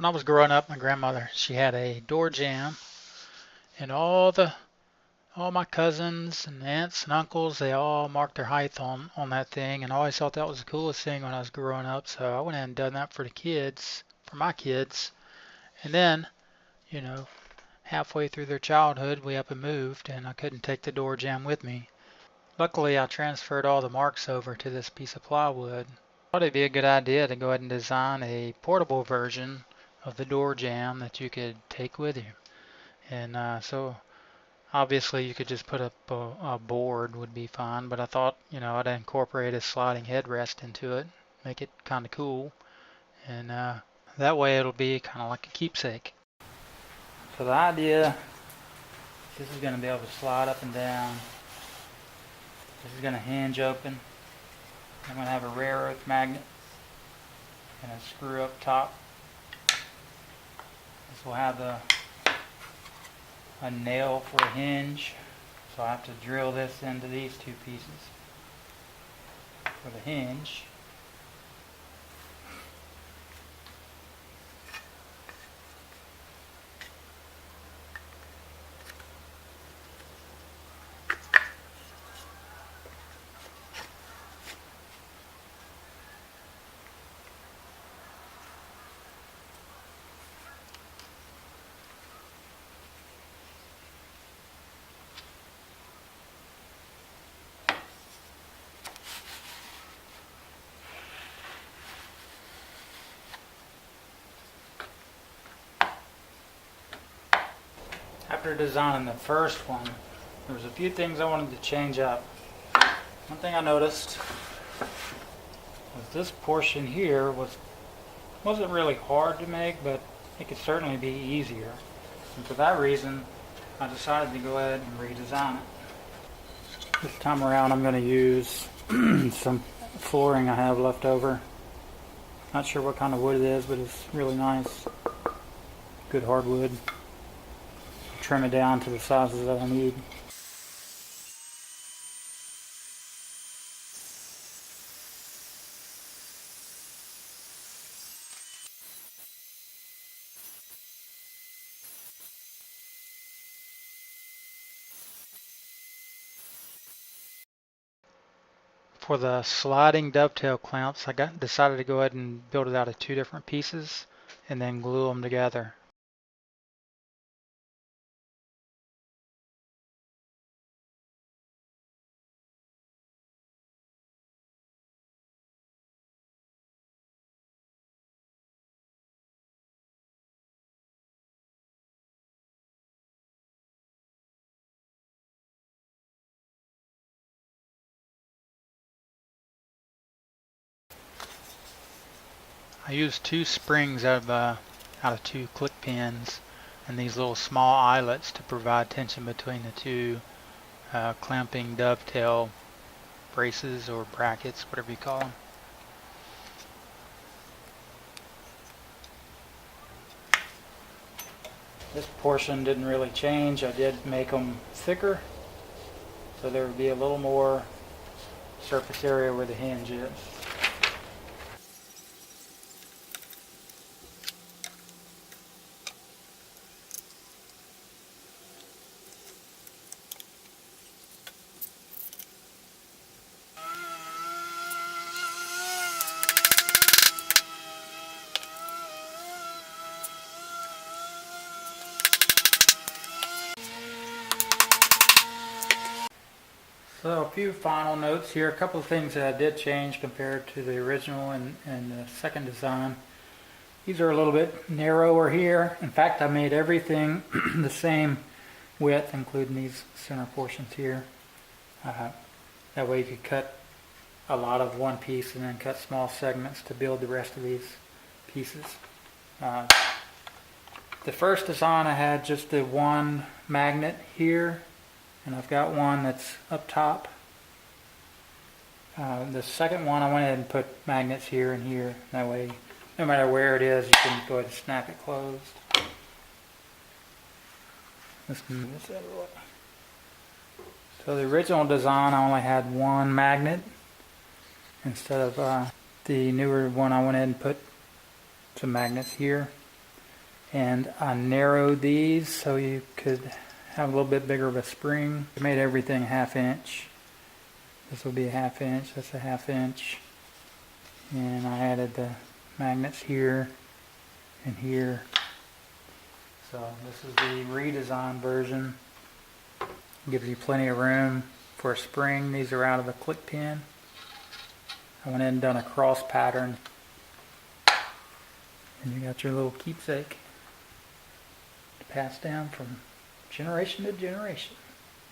When I was growing up, my grandmother, she had a door jamb, and all my cousins and aunts and uncles, they all marked their height on that thing, and I always thought that was the coolest thing when I was growing up. So I went ahead and done that for the kids, for my kids, and then, you know, halfway through their childhood, we up and moved, and I couldn't take the door jamb with me. Luckily, I transferred all the marks over to this piece of plywood. Thought it'd be a good idea to go ahead and design a portable version of the door jamb that you could take with you. And so obviously you could just put up a board would be fine, but I thought, I'd incorporate a sliding headrest into it, make it kind of cool, and that way it'll be kind of like a keepsake. So the idea, this is going to be able to slide up and down. This is going to hinge open. I'm going to have a rare earth magnet and a screw up top. This will have a nail for a hinge, so I have to drill this into these two pieces for the hinge. After designing the first one, there was a few things I wanted to change up. One thing I noticed was this portion here wasn't really hard to make, but it could certainly be easier. And for that reason, I decided to go ahead and redesign it. This time around I'm going to use some flooring I have left over. Not sure what kind of wood it is, but it's really nice. Good hardwood. Trim it down to the sizes that I need. For the sliding dovetail clamps, I decided to go ahead and build it out of two different pieces and then glue them together. I used two springs out of two click pins and these little small eyelets to provide tension between the two clamping dovetail braces or brackets, whatever you call them. This portion didn't really change. I did make them thicker, so there would be a little more surface area where the hinge is. So a few final notes here, a couple of things that I did change compared to the original and the second design. These are a little bit narrower here. In fact, I made everything the same width, including these center portions here. That way you could cut a lot of one piece and then cut small segments to build the rest of these pieces. The first design I had just the one magnet here, and I've got one that's up top. The second one I went ahead and put magnets here and here. That way, no matter where it is, you can go ahead and snap it closed. Let's move this out of the way. So the original design I only had one magnet. Instead of the newer one, I went ahead and put some magnets here. And I narrowed these so you could have a little bit bigger of a spring. I made everything 1/2 inch. This will be a 1/2 inch, that's a 1/2 inch. And I added the magnets here and here. So this is the redesigned version. Gives you plenty of room for a spring. These are out of the click pin. I went in and done a cross pattern. And you got your little keepsake to pass down from generation to generation.